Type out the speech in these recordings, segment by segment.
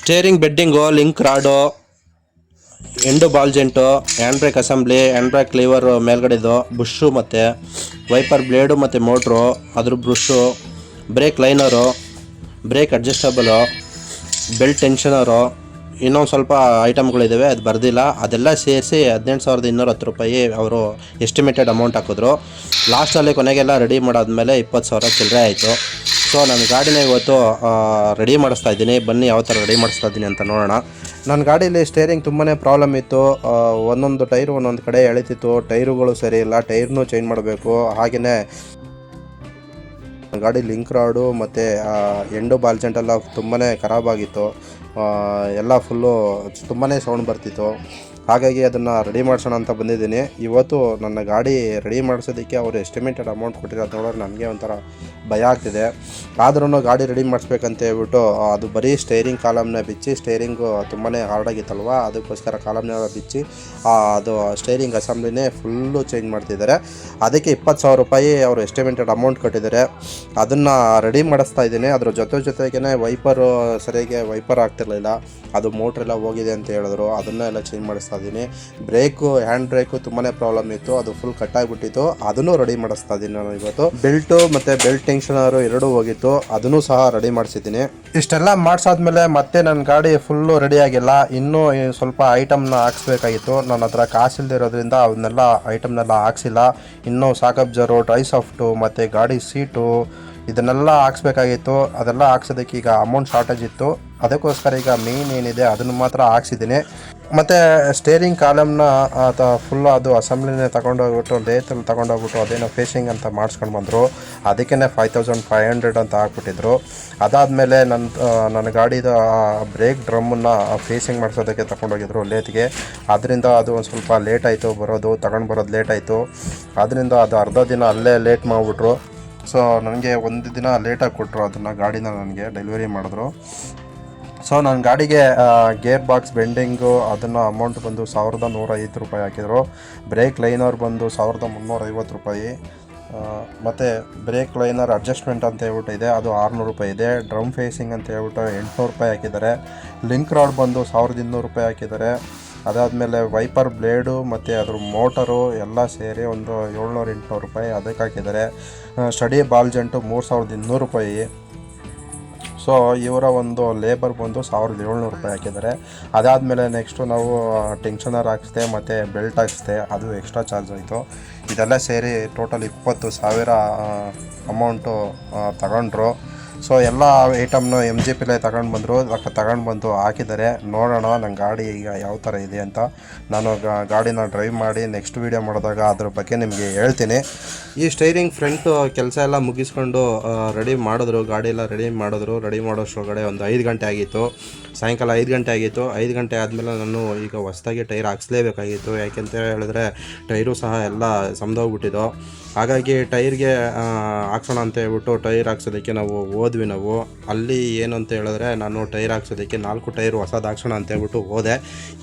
Steering bedding, link rod, end ball joint, hand brake assembly, hand brake lever ಮೇಲ್ಗಡೆದು, bush ಮತ್ತು wiper blade ಮತ್ತು motor, ಅದ್ರ brush, brake liner, brake adjustable, belt tensioner, ಇನ್ನೊಂದು ಸ್ವಲ್ಪ ಐಟಮ್ಗಳಿದ್ದಾವೆ, ಅದು ಬರ್ದಿಲ್ಲ. ಅದೆಲ್ಲ ಸೇರಿಸಿ 18,210 ರೂಪಾಯಿ ಅವರು ಎಸ್ಟಿಮೇಟೆಡ್ ಅಮೌಂಟ್ ಹಾಕಿದ್ರು. ಲಾಸ್ಟಲ್ಲಿ ಕೊನೆಗೆಲ್ಲ ರೆಡಿ ಮಾಡಾದ್ಮೇಲೆ 20,000 ಚಿಲ್ಲರೆ ಆಯಿತು. ಸೊ ನನ್ನ ಗಾಡಿನ ಇವತ್ತು ರೆಡಿ ಮಾಡಿಸ್ತಾ ಇದ್ದೀನಿ. ಬನ್ನಿ ಯಾವ ಥರ ರೆಡಿ ಮಾಡಿಸ್ತಾ ಇದ್ದೀನಿ ಅಂತ ನೋಡೋಣ. ನನ್ನ ಗಾಡೀಲಿ ಸ್ಟೇರಿಂಗ್ ತುಂಬಾ ಪ್ರಾಬ್ಲಮ್ ಇತ್ತು. ಒಂದೊಂದು ಟೈರು ಒಂದೊಂದು ಕಡೆ ಎಳಿತಿತ್ತು, ಟೈರುಗಳು ಸರಿ ಇಲ್ಲ, ಟೈರ್ನೂ ಚೇಂಜ್ ಮಾಡಬೇಕು. ಹಾಗೆಯೇ ಗಾಡಿ ಲಿಂಕ್ ರಾಡು ಮತ್ತು ಎಂಡು ಬಾಲ್ ಜೆಂಟೆಲ್ಲ ತುಂಬಾ ಖರಾಬಾಗಿತ್ತು. ಎಲ್ಲ ಫುಲ್ಲು ತುಂಬಾ ಸೌಂಡ್ ಬರ್ತಿತ್ತು. ಹಾಗಾಗಿ ಅದನ್ನು ರೆಡಿ ಮಾಡಿಸೋಣ ಅಂತ ಬಂದಿದ್ದೀನಿ. ಇವತ್ತು ನನ್ನ ಗಾಡಿ ರೆಡಿ ಮಾಡಿಸೋದಕ್ಕೆ ಅವರು ಎಸ್ಟಿಮೇಟೆಡ್ ಅಮೌಂಟ್ ಕೊಟ್ಟಿರೋದು ನೋಡೋರು ನನಗೆ ಒಂಥರ ಭಯ ಆಗ್ತಿದೆ. ಆದ್ರೂ ಗಾಡಿ ರೆಡಿ ಮಾಡಿಸ್ಬೇಕಂತ ಹೇಳ್ಬಿಟ್ಟು ಅದು ಬರೀ ಸ್ಟೇರಿಂಗ್ ಕಾಲಮ್ನ ಬಿಚ್ಚಿ, ಸ್ಟೇರಿಂಗು ತುಂಬಾ ಹಾರ್ಡಾಗಿತ್ತಲ್ವ, ಅದಕ್ಕೋಸ್ಕರ ಕಾಲಮ್ನೆಲ್ಲ ಬಿಚ್ಚಿ ಅದು ಸ್ಟೇರಿಂಗ್ ಅಸೆಂಬ್ಲಿನೇ ಫುಲ್ಲು ಚೇಂಜ್ ಮಾಡ್ತಿದ್ದಾರೆ. ಅದಕ್ಕೆ 20,000 ರೂಪಾಯಿ ಅವರು ಎಸ್ಟಿಮೇಟೆಡ್ ಅಮೌಂಟ್ ಕೊಟ್ಟಿದ್ದಾರೆ. ಅದನ್ನು ರೆಡಿ ಮಾಡಿಸ್ತಾ ಇದ್ದೀನಿ. ಅದ್ರ ಜೊತೆಗೇ ವೈಪರು ಸರಿಯಾಗಿ ವೈಪರ್ ಆಗ್ತಿರಲಿಲ್ಲ, ಅದು ಮೋಟ್ರೆಲ್ಲ ಹೋಗಿದೆ ಅಂತ ಹೇಳಿದ್ರು. ಅದನ್ನೆಲ್ಲ ಚೇಂಜ್ ಮಾಡಿಸ್ತಾ ಇದ್ದೀನಿ. ಬ್ರೇಕು, ಹ್ಯಾಂಡ್ ಬ್ರೇಕು ತುಂಬಾ ಪ್ರಾಬ್ಲಮ್ ಇತ್ತು, ಅದು ಫುಲ್ ಕಟ್ಟಾಗಿಬಿಟ್ಟಿತ್ತು. ಅದನ್ನು ರೆಡಿ ಮಾಡಿಸ್ತಾ ಇದ್ದೀನಿ ನಾನು ಇವತ್ತು. ಬೆಲ್ಟು ಮತ್ತು ಬೆಲ್ಟ್ ಟೆನ್ಷನರು ಎರಡೂ ಹೋಗಿತ್ತು, ಅದನ್ನು ಸಹ ರೆಡಿ ಮಾಡಿಸಿದ್ದೀನಿ. ಇಷ್ಟೆಲ್ಲ ಮಾಡಿಸಾದ್ಮೇಲೆ ಮತ್ತೆ ನನ್ನ ಗಾಡಿ ಫುಲ್ಲು ರೆಡಿ ಆಗಿಲ್ಲ. ಇನ್ನೂ ಸ್ವಲ್ಪ ಐಟಮ್ನ ಹಾಕ್ಸ್ಬೇಕಾಗಿತ್ತು. ನನ್ನ ಹತ್ರ ಕಾಸಿಲ್ದಿರೋದ್ರಿಂದ ಅವನ್ನೆಲ್ಲ ಐಟಮ್ನೆಲ್ಲ ಹಾಕ್ಸಿಲ್ಲ. ಇನ್ನೂ ಸಾಕಬ್ಜರು, ಡ್ರೈ ಸಾಫ್ಟು ಮತ್ತು ಗಾಡಿ ಸೀಟು ಇದನ್ನೆಲ್ಲ ಹಾಕ್ಸ್ಬೇಕಾಗಿತ್ತು. ಅದೆಲ್ಲ ಹಾಕ್ಸೋದಕ್ಕೆ ಈಗ ಅಮೌಂಟ್ ಶಾರ್ಟೇಜ್ ಇತ್ತು. ಅದಕ್ಕೋಸ್ಕರ ಈಗ ಮೇನ್ ಏನಿದೆ ಅದನ್ನು ಮಾತ್ರ ಹಾಕ್ಸಿದ್ದೀನಿ. ಮತ್ತು ಸ್ಟೇರಿಂಗ್ ಕಾಲಮ್ನ ಫುಲ್ಲು ಅದು ಅಸೆಂಬ್ಲಿನೇ ತಗೊಂಡೋಗ್ಬಿಟ್ಟು ಲೇತಲ್ಲಿ ತಗೊಂಡೋಗ್ಬಿಟ್ಟು ಅದೇನೋ ಫೇಸಿಂಗ್ ಅಂತ ಮಾಡಿಸ್ಕೊಂಡು ಬಂದರು. ಅದಕ್ಕೇ 5,500 ಅಂತ ಹಾಕ್ಬಿಟ್ಟಿದ್ರು. ಅದಾದಮೇಲೆ ನನ್ನ ಗಾಡಿದ ಬ್ರೇಕ್ ಡ್ರಮ್ಮನ್ನು ಫೇಸಿಂಗ್ ಮಾಡಿಸೋದಕ್ಕೆ ತಗೊಂಡೋಗಿದ್ರು ಲೇತ್ಗೆ. ಅದರಿಂದ ಅದು ಒಂದು ಸ್ವಲ್ಪ ಲೇಟ್ ಆಯಿತು ತಗೊಂಡು ಬರೋದು ಲೇಟ್ ಆಯಿತು. ಅದರಿಂದ ಅದು ಅರ್ಧ ದಿನ ಅಲ್ಲೇ ಲೇಟ್ ಮಾಡಿಬಿಟ್ರು. ಸೊ ನನಗೆ ಒಂದು ದಿನ ಲೇಟಾಗಿ ಕೊಟ್ಟರು ಅದನ್ನು, ಗಾಡಿನ ನನಗೆ ಡೆಲಿವರಿ ಮಾಡಿದ್ರು. ಸೊ ನನ್ನ ಗಾಡಿಗೆ ಗೇರ್ ಬಾಕ್ಸ್ ಬೆಂಡಿಂಗು ಅದನ್ನು ಅಮೌಂಟ್ ಬಂದು 1,105 ರೂಪಾಯಿ ಹಾಕಿದರು. ಬ್ರೇಕ್ ಲೈನರ್ ಬಂದು 1,350 ರೂಪಾಯಿ. ಮತ್ತು ಬ್ರೇಕ್ ಲೈನರ್ ಅಡ್ಜಸ್ಟ್ಮೆಂಟ್ ಅಂತ ಹೇಳ್ಬಿಟ್ಟು ಇದೆ, ಅದು 600 ರೂಪಾಯಿ ಇದೆ. ಡ್ರಮ್ ಫೇಸಿಂಗ್ ಅಂತ ಹೇಳ್ಬಿಟ್ಟು 800 ರೂಪಾಯಿ ಹಾಕಿದ್ದಾರೆ. ಲಿಂಕ್ ರಾಡ್ ಬಂದು 1,200 ರೂಪಾಯಿ ಹಾಕಿದ್ದಾರೆ. ಅದಾದಮೇಲೆ ವೈಪರ್ ಬ್ಲೇಡು ಮತ್ತು ಅದ್ರ ಮೋಟರು ಎಲ್ಲ ಸೇರಿ ಒಂದು 700-800 ರೂಪಾಯಿ ಅದಕ್ಕೆ ಹಾಕಿದ್ದಾರೆ. ಸ್ಟಡಿ ಬಾಲ್ ಜಂಟು 3,200 ರೂಪಾಯಿ. ಸೊ ಇವರ ಒಂದು ಲೇಬರ್ ಬಂದು 1,700 ರೂಪಾಯಿ ಹಾಕಿದ್ದಾರೆ. ಅದಾದಮೇಲೆ ನೆಕ್ಸ್ಟು ನಾವು ಟೆನ್ಷನರ್ ಹಾಕ್ಸ್ದೆ ಮತ್ತು ಬೆಲ್ಟ್ ಹಾಕ್ಸ್ದೆ, ಅದು ಎಕ್ಸ್ಟ್ರಾ ಚಾರ್ಜ್ ಆಯಿತು. ಇದೆಲ್ಲ ಸೇರಿ ಟೋಟಲ್ 20,000 ಅಮೌಂಟು ತಗೊಂಡ್ರು. ಸೊ ಎಲ್ಲ ಐಟಮ್ನು MGPಲೇ ತಗೊಂಡು ಬಂದು ಹಾಕಿದ್ದಾರೆ. ನೋಡೋಣ ನನ್ನ ಗಾಡಿ ಈಗ ಯಾವ ಥರ ಇದೆ ಅಂತ. ನಾನು ಗಾಡಿನ ಡ್ರೈವ್ ಮಾಡಿ ನೆಕ್ಸ್ಟ್ ವೀಡಿಯೋ ಮಾಡಿದಾಗ ಅದ್ರ ಬಗ್ಗೆ ನಿಮಗೆ ಹೇಳ್ತೀನಿ. ಈ ಸ್ಟೈರಿಂಗ್ ಫ್ರಂಟ್ ಕೆಲಸ ಎಲ್ಲ ಮುಗಿಸ್ಕೊಂಡು ರೆಡಿ ಮಾಡಿದ್ರು, ಗಾಡಿ ಎಲ್ಲ ರೆಡಿ ಮಾಡೋಷ್ಟೊಳಗಡೆ ಒಂದು 5 ಗಂಟೆ ಆಗಿತ್ತು. ಸಾಯಂಕಾಲ 5 ಗಂಟೆ ಆಗಿತ್ತು. 5 ಗಂಟೆ ಆದಮೇಲೆ ನಾನು ಈಗ ಹೊಸದಾಗಿ ಟೈರ್ ಹಾಕ್ಸ್ಲೇಬೇಕಾಗಿತ್ತು. ಯಾಕೆಂತ ಹೇಳಿದ್ರೆ ಟೈರು ಸಹ ಎಲ್ಲ ಸಮದೋಗ್ಬಿಟ್ಟಿದ್ದು. ಹಾಗಾಗಿ ಟೈರ್ಗೆ ಹಾಕ್ಸೋಣ ಅಂತ ಹೇಳ್ಬಿಟ್ಟು ಟೈರ್ ಹಾಕ್ಸೋದಕ್ಕೆ ನಾವು ಹೋದ್ವಿ. ನಾವು ಅಲ್ಲಿ ಏನು ಅಂತ ಹೇಳಿದ್ರೆ, ನಾನು ಟೈರ್ ಹಾಕ್ಸೋದಕ್ಕೆ 4 ಟೈರು ಹೊಸದು ಹಾಕ್ಸೋಣ ಅಂತ ಹೇಳ್ಬಿಟ್ಟು ಹೋದೆ.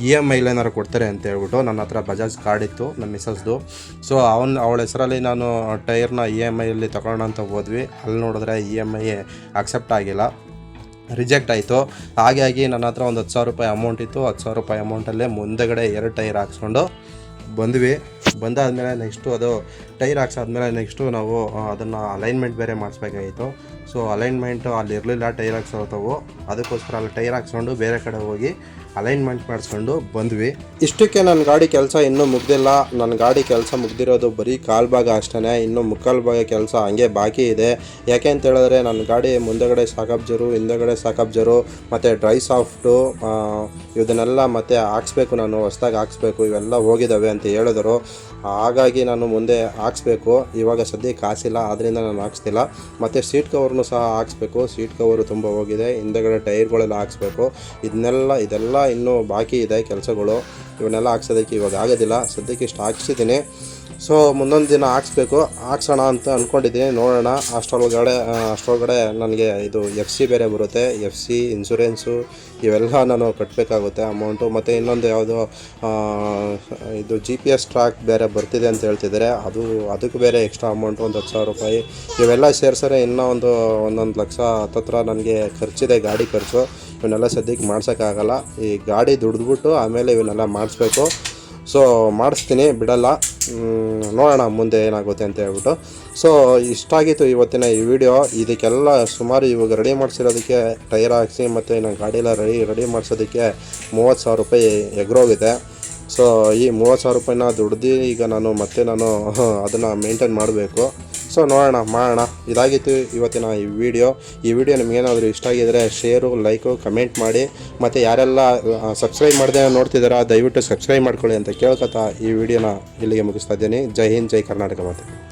EMI ಏನಾರು ಕೊಡ್ತಾರೆ ಅಂತ ಹೇಳ್ಬಿಟ್ಟು. ನನ್ನ ಹತ್ರ ಬಜಾಜ್ ಕಾರ್ಡ್ ಇತ್ತು ನಮ್ಮ ಮಿಸ್ಸಸ್ದು. ಸೊ ಅವಳ ಹೆಸರಲ್ಲಿ ನಾನು ಟೈರ್ನ EMIಯಲ್ಲಿ ತಗೊಳ್ಳೋಣ ಅಂತ ಹೋದ್ವಿ. ಅಲ್ಲಿ ನೋಡಿದ್ರೆ EMI ಅಕ್ಸೆಪ್ಟ್ ಆಗಿಲ್ಲ, ರಿಜೆಕ್ಟ್ ಆಯಿತು. ಹಾಗಾಗಿ ನನ್ನ ಹತ್ರ ಒಂದು 10,000 ರೂಪಾಯಿ ಅಮೌಂಟ್ ಇತ್ತು. 10,000 ರೂಪಾಯಿ ಅಮೌಂಟಲ್ಲೇ ಮುಂದೆಗಡೆ 2 ಟೈರ್ ಹಾಕ್ಸ್ಕೊಂಡು ಬಂದ್ವಿ. ಬಂದಾದಮೇಲೆ ನೆಕ್ಸ್ಟು ಅದು ಟೈರ್ ಹಾಕ್ಸಾದ್ಮೇಲೆ ನೆಕ್ಸ್ಟು ನಾವು ಅದನ್ನು ಅಲೈನ್ಮೆಂಟ್ ಬೇರೆ ಮಾಡಿಸ್ಬೇಕಾಗಿತ್ತು. ಸೊ ಅಲೈನ್ಮೆಂಟು ಅಲ್ಲಿ ಇರಲಿಲ್ಲ, ಟೈರ್ ಹಾಕ್ಸೋತವು. ಅದಕ್ಕೋಸ್ಕರ ಅಲ್ಲಿ ಟೈರ್ ಹಾಕ್ಸ್ಕೊಂಡು ಬೇರೆ ಕಡೆ ಹೋಗಿ ಅಲೈನ್ಮೆಂಟ್ ಮಾಡಿಸ್ಕೊಂಡು ಬಂದ್ವಿ. ಇಷ್ಟಕ್ಕೆ ನನ್ನ ಗಾಡಿ ಕೆಲಸ ಇನ್ನೂ ಮುಗ್ದಿಲ್ಲ. ನನ್ನ ಗಾಡಿ ಕೆಲಸ ಮುಗ್ದಿರೋದು ಬರೀ ಕಾಲು ಭಾಗ ಅಷ್ಟೇ. ಇನ್ನೂ ಮುಕ್ಕಾಲು ಭಾಗ ಕೆಲಸ ಹಂಗೆ ಬಾಕಿ ಇದೆ. ಯಾಕೆ ಅಂತ ಹೇಳಿದ್ರೆ ನನ್ನ ಗಾಡಿ ಮುಂದೆಗಡೆ ಸಾಕಬ್ಜರು, ಹಿಂದೆಗಡೆ ಸಾಕಬ್ಜರು ಮತ್ತು ಡ್ರೈ ಸಾಫ್ಟು ಇದನ್ನೆಲ್ಲ ಮತ್ತೆ ಹಾಕ್ಸ್ಬೇಕು, ನಾನು ಹೊಸ್ದಾಗಿ ಹಾಕ್ಸ್ಬೇಕು, ಇವೆಲ್ಲ ಹೋಗಿದ್ದಾವೆ ಅಂತ ಹೇಳಿದರು. ಹಾಗಾಗಿ ನಾನು ಮುಂದೆ ಹಾಕ್ಸ್ಬೇಕು. ಇವಾಗ ಸದ್ಯಕ್ಕೆ ಕಾಸಿಲ್ಲ, ಆದ್ದರಿಂದ ನಾನು ಹಾಕ್ಸ್ತಿಲ್ಲ. ಮತ್ತು ಸೀಟ್ ಕವರ್ನು ಸಹ ಹಾಕ್ಸ್ಬೇಕು. ಸೀಟ್ ಕವರು ತುಂಬ ಹೋಗಿದೆ. ಹಿಂದೆಗಡೆ ಟೈರ್ಗಳೆಲ್ಲ ಹಾಕ್ಸ್ಬೇಕು. ಇದೆಲ್ಲ ಇನ್ನೂ ಬಾಕಿ ಇದೆ ಕೆಲಸಗಳು. ಇವನ್ನೆಲ್ಲ ಹಾಕ್ಸೋದಕ್ಕೆ ಇವಾಗ ಆಗೋದಿಲ್ಲ. ಸದ್ಯಕ್ಕೆ ಇಷ್ಟು ಹಾಕ್ಸಿದ್ದೀನಿ. ಸೊ ಮುಂದೊಂದು ದಿನ ಹಾಕ್ಸೋಣ ಅಂತ ಅಂದ್ಕೊಂಡಿದ್ದೀನಿ. ನೋಡೋಣ. ಅಷ್ಟರೊಳಗಡೆ ನನಗೆ ಇದು FC ಬೇರೆ ಬರುತ್ತೆ. FC ಇನ್ಶೂರೆನ್ಸು ಇವೆಲ್ಲ ನಾನು ಕಟ್ಟಬೇಕಾಗುತ್ತೆ ಅಮೌಂಟು. ಮತ್ತು ಇನ್ನೊಂದು ಯಾವುದೋ ಇದು GPS ಟ್ರ್ಯಾಕ್ ಬೇರೆ ಬರ್ತಿದೆ ಅಂತ ಹೇಳ್ತಿದ್ದಾರೆ. ಅದಕ್ಕೆ ಬೇರೆ ಎಕ್ಸ್ಟ್ರಾ ಅಮೌಂಟು ಒಂದು 10,000 ರೂಪಾಯಿ. ಇವೆಲ್ಲ ಸೇರಿಸರೆ ಇನ್ನೂ 1 ಲಕ್ಷ ಹತ್ತತ್ರ ನನಗೆ ಖರ್ಚಿದೆ, ಗಾಡಿ ಖರ್ಚು. ಇವನ್ನೆಲ್ಲ ಸದ್ಯಕ್ಕೆ ಮಾಡ್ಸೋಕ್ಕಾಗಲ್ಲ. ಈ ಗಾಡಿ ದುಡಿದ್ಬಿಟ್ಟು ಆಮೇಲೆ ಇವನ್ನೆಲ್ಲ ಮಾಡಿಸ್ಬೇಕು. ಸೊ ಮಾಡಿಸ್ತೀನಿ, ಬಿಡಲ್ಲ. ನೋಡೋಣ ಮುಂದೆ ಏನಾಗುತ್ತೆ ಅಂತ ಹೇಳ್ಬಿಟ್ಟು. ಸೊ ಇಷ್ಟಾಗಿತ್ತು ಇವತ್ತಿನ ಈ ವಿಡಿಯೋ. ಇದಕ್ಕೆಲ್ಲ ಸುಮಾರು ಇವಾಗ ರೆಡಿ ಮಾಡಿಸಿರೋದಕ್ಕೆ ಟೈರ್ ಹಾಕ್ಸಿ ಮತ್ತು ನಾನು ಗಾಡಿಯೆಲ್ಲ ರೆಡಿ ಮಾಡಿಸೋದಕ್ಕೆ 30,000 ರೂಪಾಯಿ ಎಗ್ರೋಗಿದೆ. ಸೊ ಈ 30,000 ರೂಪಾಯಿನ ದುಡ್ದು ಈಗ ನಾನು ಅದನ್ನು ಮೇಂಟೈನ್ ಮಾಡಬೇಕು. ಸೊ ನೋಡೋಣ, ಮಾಡೋಣ. ಇದಾಗಿತ್ತು ಇವತ್ತಿನ ಈ ವಿಡಿಯೋ ನಿಮಗೇನಾದರೂ ಇಷ್ಟ ಆಗಿದರೆ ಶೇರು, ಲೈಕು, ಕಮೆಂಟ್ ಮಾಡಿ. ಮತ್ತು ಯಾರೆಲ್ಲ ಸಬ್ಸ್ಕ್ರೈಬ್ ಮಾಡದೆ ನೋಡ್ತಿದ್ದೀರಾ ದಯವಿಟ್ಟು ಸಬ್ಸ್ಕ್ರೈಬ್ ಮಾಡ್ಕೊಳ್ಳಿ ಅಂತ ಕೇಳ್ಕೊತಾ ಈ ವಿಡಿಯೋನ ಇಲ್ಲಿಗೆ ಮುಗಿಸ್ತಾ ಇದ್ದೀನಿ. ಜೈ ಹಿಂದ್, ಜೈ ಕರ್ನಾಟಕ ಮಾತೆ.